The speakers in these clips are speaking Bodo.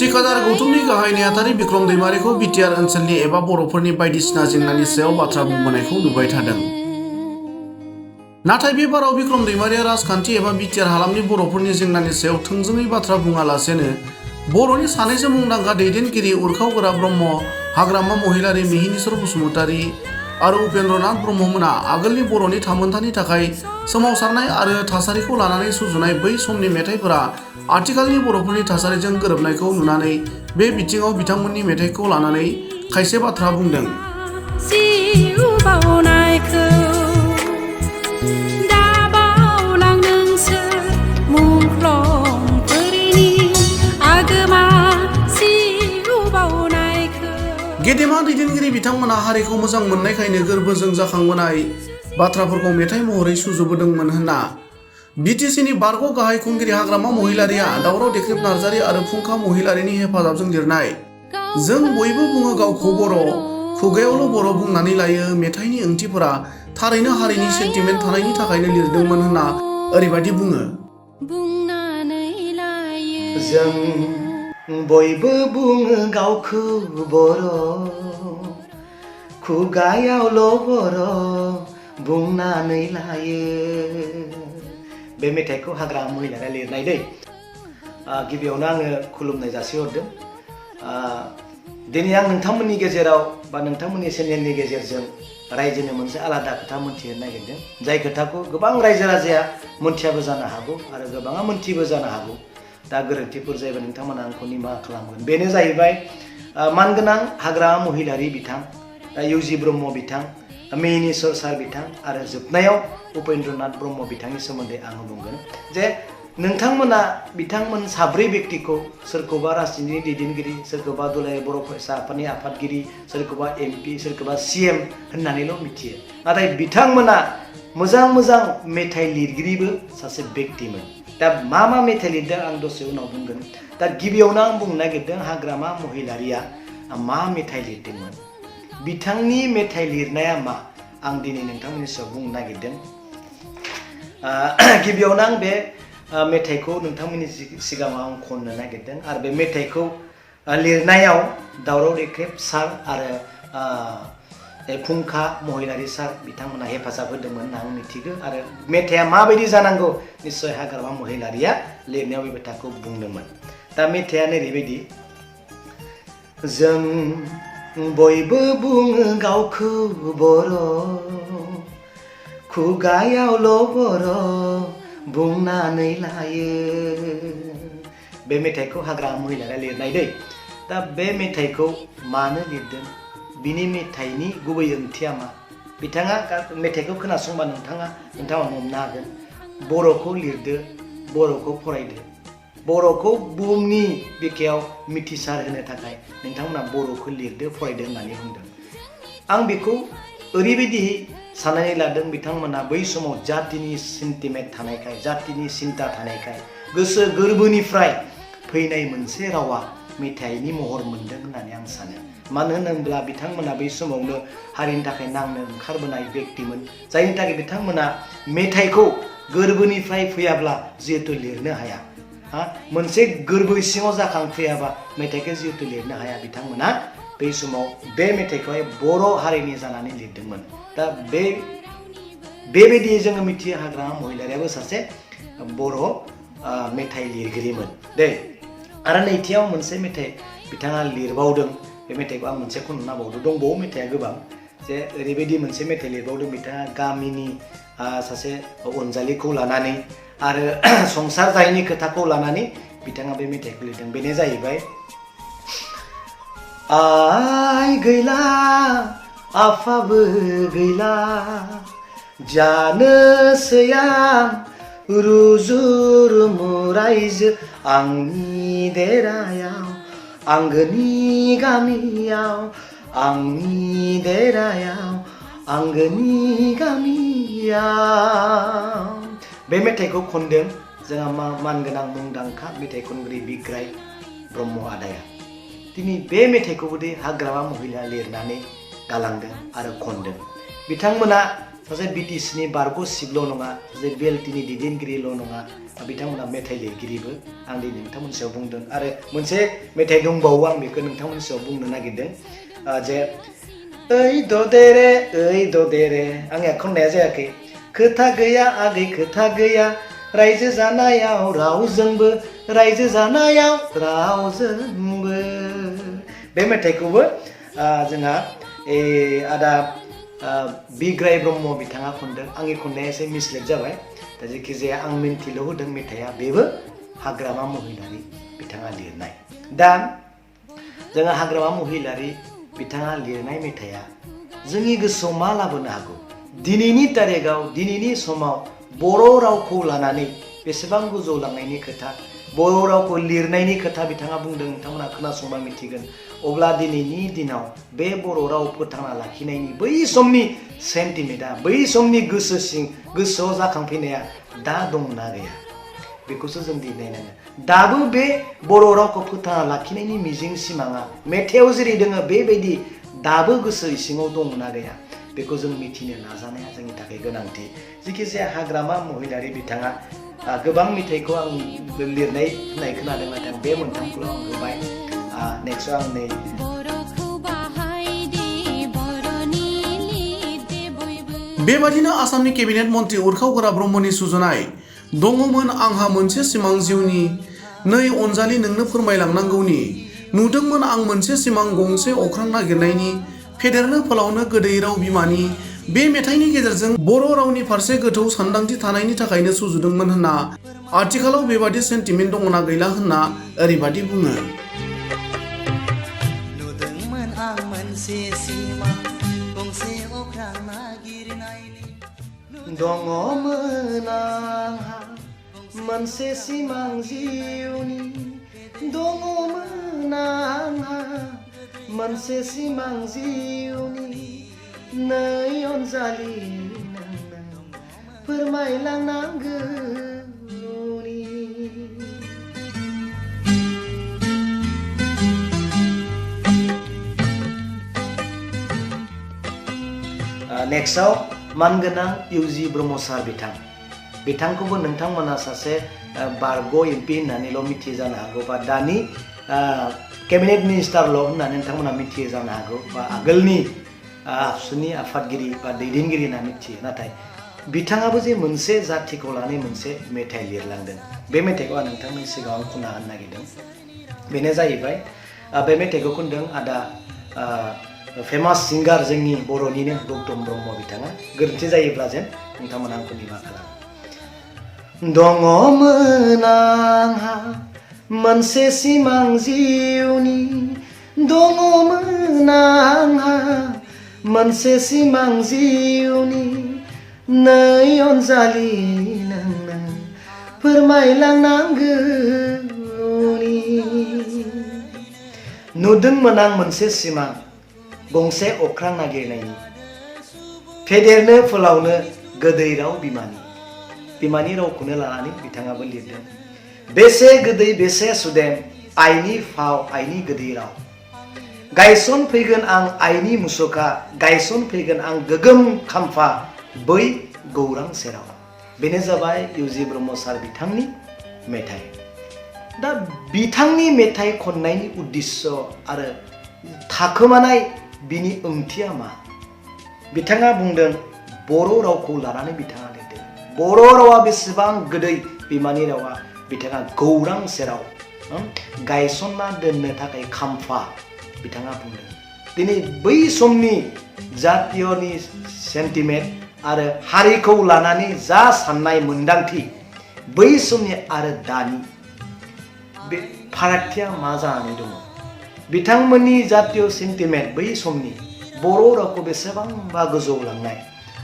थिकादार गौतमनि गाहाय नेहाथारि बिक्रम दैमारिखौ बिटिआर ओनसोलनि एबा बर'फोरनि बायदिसिना जेंनानि सायाव बाथ्रा बुंबोनायखौ नुबाय थादों। नाथाय बे बाराव बिक्रम दैमारिया राजखान्थि एबा बिटिआर हालामनि बर'फोरनि जेंनानि सायाव थोंजोङै बाथ्रा बुङालासेनो बर'नि सानैसो मुंदांखा दैदेनगिरि उरखावगोरा ब्रह्म, हाग्रामा महिलारि मिहिनीश्वर बसुमतारी आरो उपेन्द्रनाथ ब्रह्ममोना आगोलनि बर'नि थामोन्थानि थाखाय सोमावसारनाय आरो थासारिखौ लानानै सुजुनाय बै समनि मेथाइफोरा आथिखालनि बर'फोरनि थासारिजों गोरोबनायखौ नुनानै बे बिथिङाव बिथांमोननि मेथाइखौ लानानै खायसे बाथ्रा बुंदों। गेदेमा दैदेनगिरि बिथांमोना हारिखौ मोजां मोननायखायनो गोरबोजों जाखांबोनाय बाथ्राफोरखौ मेथाइ महरै सुजुबोदोंमोन होनना बिटिसिनि बारग' गाहाय खुंगिरि हाग्रामा महिलारिया दावराव देख्रेब नार्जारि आरो फुंखा महिलारिनि हेफाजाबजों लिरनाय जों बयबो बुङो गावखौ बर', खुगायावल' बर' बुंनानै लायो मेथाइनि ओंथिफोरा थारैनो हारिनि सेन्टिमेन्ट थानायनि थाखायनो लिरदोंमोन होनना ओरैबायदि बुङो। जों बयबो बुङो गावखौ बर', खुगायावल' बर' बुंनानै लायो। बे मेथाइखौ हाग्रामा महिलारिया लिरनाय दै। गिबियावनो आङो खुलुमनाय जासिहरदों। दिनै आं नोंथांमोननि गेजेराव बा नोंथांमोननि चेनेलनि गेजेरजों रायजोनो मोनसे आलादा खोथा मोनथिहोनो नागिरदों। जाय खोथाखौ गोबां रायजो राजाया मोनथियाबो जानो हागौ आरो गोबाङा मोनथिबो जानो हागौ। दा गोरोन्थिफोर जायोबा नोंथांमोना आंखौ निमाहा खालामगोन। बेनो जाहैबाय मानगोनां हाग्रामा महिलारि बिथां, इउजि ब्रह्म बिथां, मिहिनीश्वर सार बिथां आरो जोबनायाव उपेन्द्रनाथ ब्रह्म बिथांनि सोमोन्दै आङो बुंगोन जे नोंथांमोना बिथांमोन साब्रै व्यक्तिखौ सोरखौबा राजनितिनि दैदेनगिरि, सोरखौबा दुलाराय बर' फरायसा आफादनि आफादगिरि, सोरखौबा एमपि, सोरखौबा सिएम होननानैल' मिथियो। नाथाय बिथांमोना मोजां मोजां मेथाइ लिरगिरिबो सासे व्यक्तिमोन। दा मा मेथाइ लिरदों आं दसे उनाव बुंगोन। दा गिबियावनो आं बुंनो नागिरदों हाग्रामा महिलारिया मा मेथाइ लिरदोंमोन, बिथांनि मेथाइ लिरनाया मा, आं दिनै नोंथांमोननि सायाव बुंनो नागिरदों। गिबियावनो आं बे मेथाइखौ नोंथांमोननि सिगाङाव आं खननो नागिरदों आरो बे मेथाइखौ लिरनायाव दावराव देख्रेब सार आरो फुंखा महिलारि सार बिथांमोना हेफाजाब होदोंमोन होनना आं मिथिगौ आरो मेथाइया माबायदि जानांगौ निस्सय हाग्रामा महिलारिया लिरनायाव बे खोथाखौ बुंदोंमोन। दा मेथाइयानो ओरैबायदि, जों बयबो बुङो गावखौ बर', खुगायावल' बर' बुंनानै लायो। बे मेथाइखौ हाग्रामा महिलारिया लिरनाय दै। दा बे मेथाइखौ मानो लिरदों, बिनि मेथाइनि गुबै ओंथिया मा, बिथाङा मेथाइखौ खोनासंबा नोंथाङा हमनो हागोन। बर'खौ लिरदो, बर'खौ फरायदो, बर'खौ बुहुमनि बिखायाव मिथिसार होनो थाखाय नोंथांमोना बर'खौ लिरदो फरायदो होननानै बुंदों। आं बेखौ ओरैबायदि साननानै लादों, बिथांमोना बै समाव जातिनि सेन्टिमेन्ट थानायखाय, जातिनि सिन्ता थानायखाय गोसो गोरबोनिफ्राय फैनाय मोनसे रावा मेथाइनि महर मोनदों होननानै आं सानो। मानो होनोब्ला बिथांमोना बै समावनो हारिनि थाखाय नांनो ओंखारबोनाय व्यक्तिमोन, जायनि थाखाय बिथांमोना मेथाइखौ गोरबोनिफ्राय फैयाब्ला जिहेतु लिरनो हाया, मोनसे गोरबो सिङाव जाखांफैयाबा मेथाइखौ जिहेतु लिरनो हाया, बिथांमोना बै समाव बे मेथाइखौहाय बर' हारिनि जानानै लिरदोंमोन। दा बेबायदि जोङो मिथियो हाग्रामा महिलारियाबो सासे बर' मेथाइ लिरगिरिमोन दे। आरो नैथियाव मोनसे मेथाइ बिथाङा लिरबावदों, बे मेथाइखौ आं मोनसे खनना बावदों, दंबावो मेथाइया गोबां, जे ओरैबायदि मोनसे मेथाइ लिरबावदों बिथाङा गामिनि सासे अनजालिखौ लानानै आरो संसार जायैनि खोथाखौ लानानै बिथाङा बे मेथाइखौ लिरदों। बेनो जाहैबाय, आइ गैला आफाबो गैला जानोसै आं रुजु रुमु रायजो आंनि देरायाव, आंगोनि गामियाव, आंनि देरायाव, आंगोनि गामियाव। बे मेथाइखौ खनदों जोंहा मानगोनां मुंदांखा मेथाइ खनगिरि बिग्राय ब्रह्म आदाया। दिनै बे मेथाइखौबो हाग्रामा महिला लिरनानै गालांदों आरो खनदों। बिथांमोना सासे BTCनि बारग' सिबल' नङा जे BLTनि दैदेनगिरिल' नङा बिथांमोना मेथाइ लिरगिरिबो आं दिनै नोंथांमोननि सायाव बुंदों आरो मोनसे मेथाइ दंबावो आं बेखौ नोंथांमोननि सायाव बुंनो नागिरदों जे ओइ ददेरे आंनिया खननाया जायाखै खोथा गैया आगै खोथा गैया रायजो जानायाव रावजोंबो बे मेथाइखौबो जोंहा आदा बिग्राय ब्रह्म बिथाङा खनदों आंनि खननाया एसे मिसलेट जाबाय दा जेखिजाया आं मिन्थिल' होदों मेथाइया बेबो हाग्रामा महिलारि बिथाङा लिरनाय दा जोंहा हाग्रामा महिलारि बिथाङा लिरनाय मेथाइया जोंनि गोसोआव मा लाबोनो हागौ दिनैनि तारिखाव दिनैनि समाव बर' रावखौ लानानै बेसेबां गोजौ लांनायनि खोथा बर' रावखौ लिरनायनि खोथा बिथाङा बुंदों नोंथांमोना खोनासंबा मिथिगोन अब्ला दिनैनि दिनाव बे बर' राव फोथांना लाखिनायनि बै समनि सेन्टिमेन्टआ बै समनि गोसोआव जाखांफैनाया दा दंना गैया बेखौसो जों दिनै नायनांगोन दाबो बे बर' रावखौ फोथांना लाखिनायनि मिजिं सिमाङा मेथाइआव जेरै दङ बेबायदि दाबो गोसो सिङाव दंना गैया बेखौ जों मिथिनो नाजानाया जोंनि थाखाय गोनांथि जेखिजाया हाग्रामा महिलारि बिथाङा गोबां मेथाइखौ आं लिरनाय होननाय खोनादों नाथाय बे मोनथामखौल' आं होबाय नेक्स्टआव आं नै बेबादिनो आसामनि केबिनेट मन्त्रि उरखाव गोरा ब्रह्मनि सुजुनाय दङमोन आंहा मोनसे सिमां जिउनि नै अनजालि नोंनो फोरमायलांनांगौनि नुदोंमोन आं मोनसे सिमां गंसे अख्रां नागिरनायनि फेदेरनो फोलावनो गोदै राव बिमानि बे मेथाइनि गेजेरजों बर' रावनि फारसे गोथौ सानदांथि थानायनि थाखायनो सुजुदोंमोन होनना आथिखालाव बेबादि सेन्टिमेन्ट दङना गैला होनना ओरैबादि बुङो नुदोंमोन आं मोनसे सिमां गंसे अख्रां नागिरनायनि दङमोन आंहा मोनसे सिमां जिउनि दङमोन आंहा मोनसे सिमां जिउनि नै अनजालि नोंनो फोरमायलांनांगौनि नेक्स्टआव मानगोनां इउजि ब्रह्म सार बिथांखौबो नोंथांमोना सासे बारग' MP होननानैल' मिथियो जानो हागौ बा दानि केबिनेट मिनिस्टारल' होननानै नोंथांमोना मिथियो जानो हागौ बा आगोलनि आबसुनि आफादगिरि बा दैदेनगिरि होनना मिथियो नाथाय बिथाङाबो जे मोनसे जाथिखौ लानानै मोनसे मेथाइ लिरलांदों बे मेथाइखौ आं नोंथांमोननि सिगाङाव खनना होनो नागिरदों बेनो जाहैबाय बे मेथाइखौ खनदों आदा फेमास सिंगार जोंनि बर'निनो गौतम ब्रह्म बिथाङा गोरोन्थि जायोब्ला जेन नोंथांमोना आंखौ निमाहा खालाम दङमोन आंहा मोनसे सिमां जिउनि दङमोन आंहा मोनसे सिमां जिउनि नै अनजालि नोंनो फोरमायलांनांगौनि नुदोंमोन आं मोनसे सिमां गंसे अख्रां नागिरनायनि फेदेरनो फोलावनो गोदै राव बिमानि रावखौनो लानानै बिथाङाबो लिरदों बेसे गोदै बेसे सुदेम आइनि फाव आइनि गोदै राव गायसन फैगोन आं आइनि मुसुखा गायसन फैगोन आं गोगोम खाम्फा बै गौरां सेराव बेनो जाबाय इउजि ब्रह्म सार बिथांनि मेथाइ दा बिथांनि मेथाइ खननायनि उद्देश्य आरो थाखोमानाय बिनि ओंथिया मा बिथाङा बुंदों बर' रावखौ लानानै बिथाङा लिरदों बर' रावा बेसेबां गोदै बिमानि रावा बिथाङा गौरां सेराव गायसनना दोननो थाखाय खाम्फा बिथाङा बुंदों दिनै बै समनि जातीयनि सेन्टिमेन्ट आरो हारिखौ लानानै जा साननाय मोन्दांथि बै समनि आरो दानि बे फारागथिया मा जानानै दङ बिथांमोननि जातीय सेन्टिमेन्ट बै समनि बर' रावखौ बेसेबांबा गोजौ लांनाय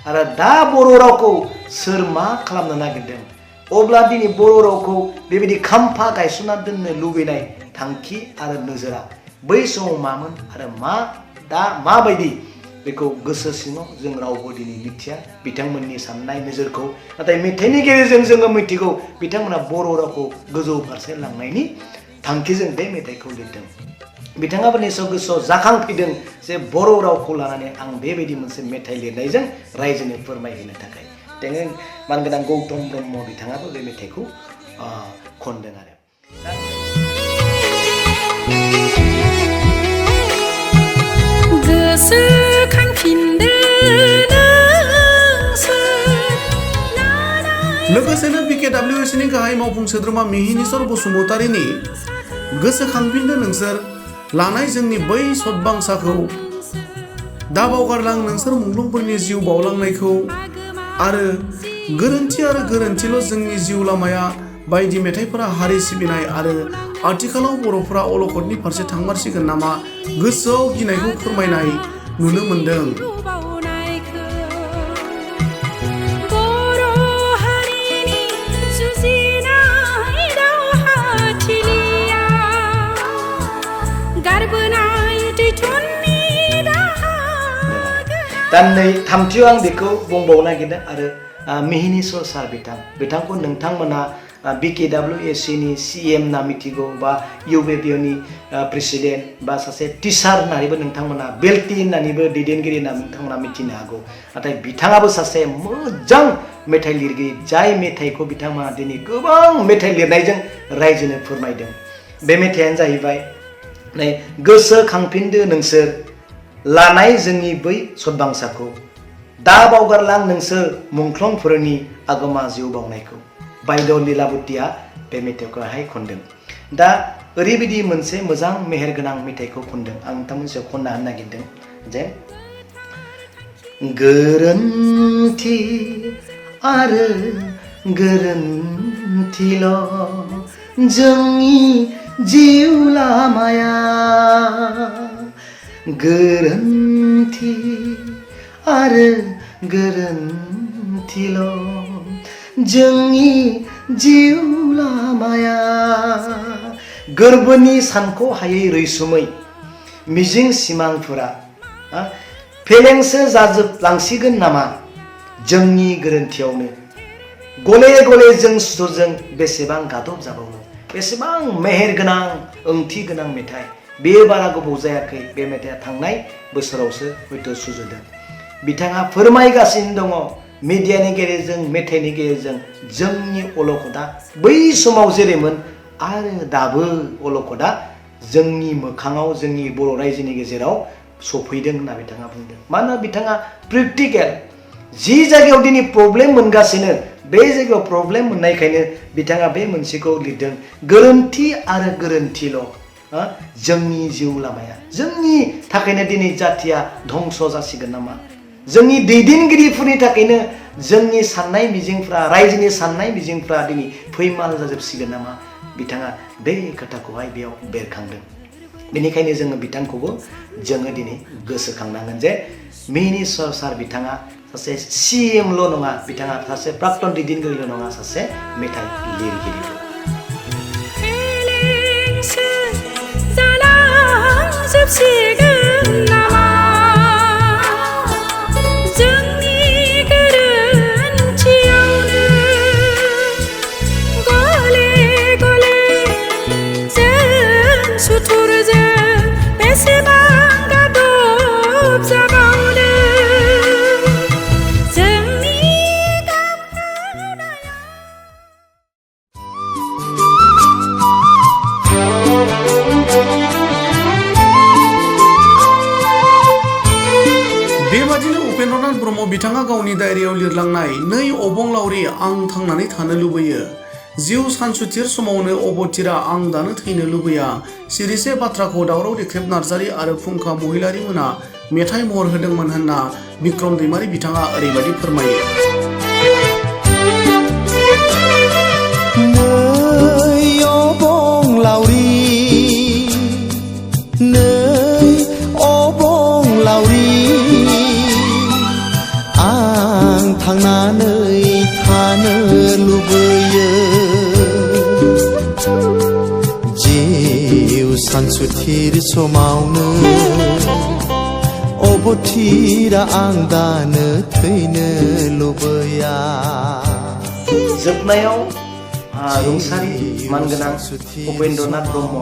आरो दा बर' रावखौ सोर मा खालामनो नागिरदों अब्ला दिनै बर' रावखौ बेबायदि खाम्फा गायसनना दोननो लुबैनाय थांखि आरो नोजोरा बै समाव मामोन आरो दा माबायदि बेखौ गोसो सिङाव जों रावबो दिनै मिथिया बिथांमोननि साननाय नोजोरखौ नाथाय मेथाइनि गेजेरजों जोङो मिथिगौ बिथांमोना बर' रावखौ गोजौ फारसे लांनायनि थांखिजों बे मेथाइखौ लिरदों बिथाङाबो निसय गोसोआव जाखांफैदों जे बर' रावखौ लानानै आं बेबायदि मोनसे मेथाइ लिरनायजों रायजोनो फोरमायहोनो थाखाय जोङो मानगोनां गौतम ब्रह्म बिथाङाबो बे मेथाइखौ खनदों आरो लोगोसेनो BKWSनि गाहाय मावफुं सोद्रोमा मिहिनीश्वर बसुमतारीनि गोसोखांफिनदो नोंसोर लानाय जोंनि बै सतबांसाखौ दा बावगारलां नोंसोर मुंख्लंफोरनि जिउ बावलांनायखौ आरो गोरोन्थिल' जोंनि जिउ लामाया बायदि मेथाइफोरा हारि सिबिनाय आरो आथिखालाव बर'फोरा अलखदनि फारसे थांमारसिगोन नामा गोसोआव गिनायखौ फोरमायनाय नुनो मोनदों। दा नै थामथियाव आं बेखौ बुंबावनो नागिरदों आरो मिहिनीश्वर सार बिथांखौ नोंथांमोना BKWSC नि CM ना मिथिगौ बा UBPनि प्रेसिडेन्ट बा सासे टिचार होननानैबो नोंथांमोना बेल्टी होननानैबो दैदेनगिरि होनना नोंथांमोना मिथिनो हागौ नाथाय बिथाङाबो सासे मोजां मेथाइ लिरगिरि जाय मेथाइखौ बिथांमोना दिनै गोबां मेथाइ लिरनायजों रायजोनो फोरमायदों बे मेथाइयानो जाहैबाय नै गोसोखांफिनदो नोंसोर लानाय जोंनि बै सतबांसाखौ दा बावगारलां नोंसोर मुंख्लंफोरनि आगोमा जिउ बावनायखौ बायद' लीलाबतीया बे मेथाइखौहाय खनदों दा ओरैबायदि मोनसे मोजां मेहेरगोनां मेथाइखौ खनदों आं नोंथांमोनसे खनना होनो नागिरदों जे गोरोन्थि आरो गोरोन्थिल' जोंनि जिउ लामाया गोरोन्थि आरो गोरोन्थिल' जोंनि जिउ लामाया गोरबोनि सानख'हायै रैसुमै मिजिं सिमांफोरा फेलेंसो जाजोबलांसिगोन नामा जोंनि गोरोन्थियावनो गले गले जों सुथुरजों बेसेबां गादब जाबावनो बेसेबां मेहेरगोनां ओंथि गोनां मेथाइ बेयो बारा गोबाव जायाखै बे मेथाइया थांनाय बोसोरावसो हयथ' सुजुदों बिथाङा फोरमायगासिनो दङ मिडियानि गेजेरजों मेथाइनि गेजेरजों जोंनि अलखदा बै समाव जेरैमोन आरो दाबो अलखदा जोंनि मोखाङाव जोंनि बर' रायजोनि गेजेराव सफैदों होनना बिथाङा बुंदों मानोना बिथाङा प्रेक्टिकेल जि जायगायाव दिनै प्रब्लेम मोनगासिनो बे जायगायाव प्रब्लेम मोननायखायनो बिथाङा बे मोनसेखौ लिरदों गोरोन्थि आरो गोरोन्थिल' जोंनि जिउ लामाया जोंनि थाखायनो दिनै जाथिया धंस जासिगोन नामा जोंनि दैदेनगिरिफोरनि थाखायनो जोंनि साननाय मिजिंफ्रा रायजोनि साननाय मिजिंफ्रा दिनै फैमाल जाजोबसिगोन नामा बिथाङा बे खोथाखौहाय बेयाव बेरखांदों बेनिखायनो जोङो बिथांखौबो जोङो दिनै गोसोखांनांगोन जे मिहिनीश्वर सार बिथाङा सासे CMल' नङा बिथाङा सासे प्राक्तन दैदेनगिरिल' नङा सासे मेथाइ लिरगिरिबो बेबादिनो उपेन्द्रनाथ ब्रह्म बिथाङा गावनि डायरियाव लिरलांनाय नै अबंलावरि आं थांनानै थानो लुबैयो जिउ सानसुथिर समावनो अबथिरा आं दानो थैनो लुबैया सिरिसे बाथ्राखौ दावराव देख्रेब नार्जारि आरो फुंखा महिलारि मोना मेथाइ महर होदोंमोन होनना बिक्रम दैमारि बिथाङा ओरैबायदि फोरमायो नै अबंलावरि नै अबंलावरि आं थांनानै थानो लुबैयो जिउ सानसुथिर समावनो अबथिरा आं दानो थैनो लुबैया जोबनायाव रुंसारि मानगोनां उपेन्द्रनाथ ब्रह्म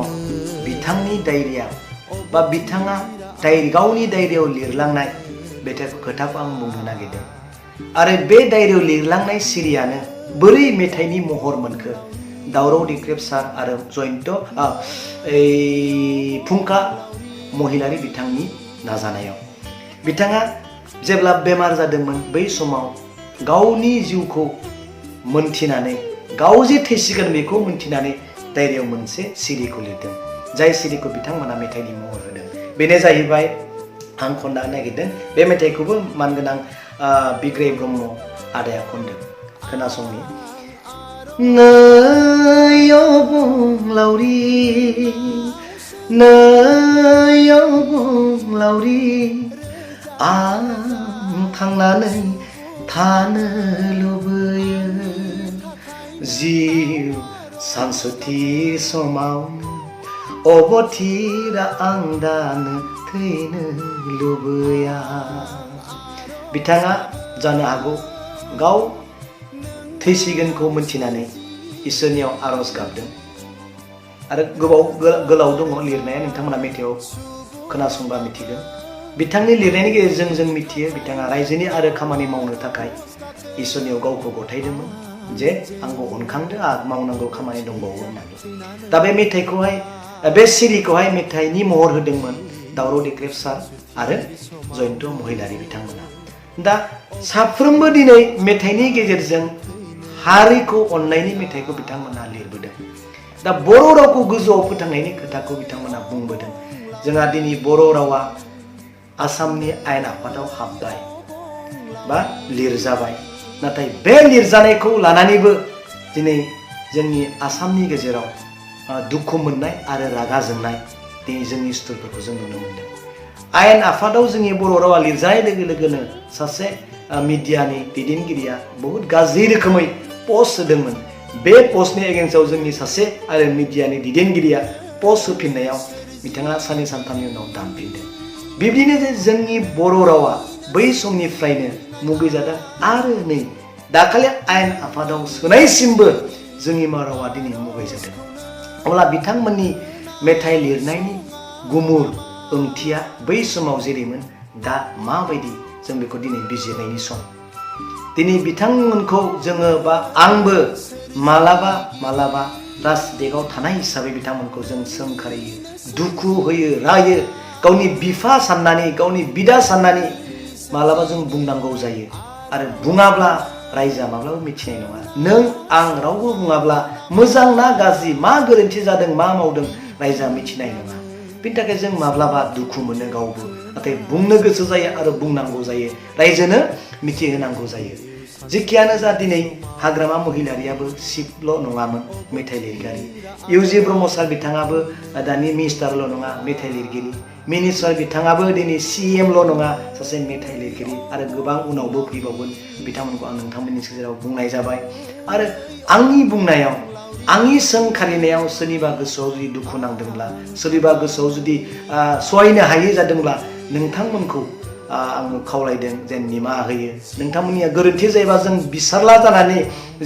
बिथांनि डायरिया बा बिथाङा गावनि डायरियाव लिरलांनाय बे खोथाखौ आं बुंनो नागिरदों आरो बे डायरियाव लिरलांनाय सिरियानो बोरै मेथाइनि महर मोनखो दावराव दिख्रेब सार आरो जयन्त फुंखा महिलारि बिथांनि नाजानायाव बिथाङा जेब्ला बेमार जादोंमोन बै समाव गावनि जिउखौ मोनथिनानै गाव जे थैसिगोन बेखौ मोनथिनानै डायरियाव मोनसे सिरिखौ लिरदों जाय सिरिखौ बिथांमोना मेथाइनि महर होदों बेनो जाहैबाय आं खननो नागिरदों बे मेथाइखौबो मानगोनां बिग्राय ब्रह्म आदाया खनदों खोनासंनि नै अबंलावरि नै अबंलावरि आं थांनानै थानो लुबैयो जिउ सानसुथि समाव अबथिरा आं दानो थैनो लुबैया बिथाङा जानो हागौ गाव थैसिगोनखौ मोनथिनानै इसोरनियाव आरज गाबदों आरो गोलाव दङ लिरनाया नोंथांमोना मेथाइआव खोनासंबा मिथिगोन बिथांनि लिरनायनि गेजेरजों जों मिथियो बिथाङा रायजोनि आरो खामानि मावनो थाखाय इसोरनियाव गावखौ गथायदोंमोन जे आंखौ अनखांदो आरो मावनांगौ खामानि दंबावो होननानै दा बे मेथाइखौहाय बे सिरिखौहाय मेथाइनि महर होदोंमोन दावराव दिख्रेब सार आरो जयन्त महिलारि बिथांमोना दा साफ्रोमबो दिनै मेथाइनि गेजेरजों हारिखौ अननायनि मेथाइखौ बिथांमोना लिरबोदों दा बर' रावखौ गोजौआव फोथांनायनि खोथाखौ बिथांमोना बुंबोदों जोंहा दिनै बर' रावा आसामनि आयेन आफादाव हाबबाय बा लिरजाबाय नाथाय बे लिरजानायखौ लानानैबो दिनै जोंनि आसामनि गेजेराव दुखु मोननाय आरो रागा जोंनाय दिनै जोंनि स्टुरफोरखौ जों नुनो मोनदों आयेन आफादाव जोंनि बर' रावा लिरजानाय लोगो लोगोनो सासे मिडियानि दैदेनगिरिया बहुत गाज्रि रोखोमै पस्ट होदोंमोन बे पस्टनि एगेन्स्टआव जोंनि सासे आरो मिडियानि दैदेनगिरिया पस्ट होफिननायाव बिथाङा साननै सानथामनि उनाव दानफिनदों बिब्दिनो जे जोंनि बर' रावा बै समनिफ्रायनो मुगैजादों आरो नै दाखालि आयेन आफादाव सोनायसिमबो जोंनि रावा दिनै मुगैजादों अब्ला बिथांमोननि मेथाइ लिरनायनि गुमुर ओंथिया बै समाव जेरैमोन दा माबायदि जों बेखौ दिनै बिजिरनायनि सम दिनै बिथांमोनखौ जोङो बा आंबो मालाबा मालाबा राजदेगाव थानाय हिसाबै बिथांमोनखौ जों सोंखारियो दुखु होयो रायो गावनि बिफा साननानै गावनि बिदा साननानै मालाबा जों बुंनांगौ जायो आरो बुङाब्ला रायजोआ माब्लाबा मिथिनाय नङा नों आं रावबो बुङाब्ला मोजां ना गाज्रि मा गोरोन्थि जादों मा मावदों रायजोआ मिथिनाय नङा बिनि थाखाय जों माब्लाबा दुखु मोनो गावबो नाथाय बुंनो गोसो जायो आरो बुंनांगौ जायो रायजोनो मिथिहोनांगौ जायो जेखियानो जा दिनै हाग्रामा महिलारियाबो सिपल' नङामोन मेथाइ लिरगिरि इउजि ब्रह्म सार बिथाङाबो दानि मिनिस्टारल' नङा मेथाइ लिरगिरि मिनिस्टार बिथाङाबो दिनै CMल' नङा सासे मेथाइ लिरगिरि आरो गोबां उनावबो फैबावगोन बिथांमोनखौ आं नोंथांमोननि गेजेराव बुंनाय जाबाय आरो आंनि बुंनायाव आंनि सोंखारिनायाव सोरनिबा गोसोआव जुदि दुखु नांदोंब्ला सोरनिबा गोसोआव जुदि सहायनो हायै जादोंब्ला नोंथांमोनखौ आङो खावलायदों जेन निमाहा होयो नोंथांमोननिया गोरोन्थि जायोबा जों बिसारला जानानै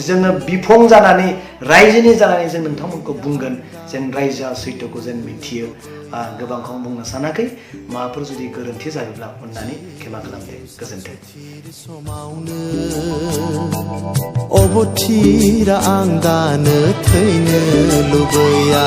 जोङो बिफं जानानै रायजोनि जानानै जों नोंथांमोनखौ बुंगोन जेन रायजोआ सैथोखौ जेन मिथियो गोबांखौ बुंनो सानाखै माबाफोर जुदि गोरोन्थि जायोब्ला अननानै क्षमा खालामदो गोजोन्थों अबथिरा आं दानो थैनो लुबैया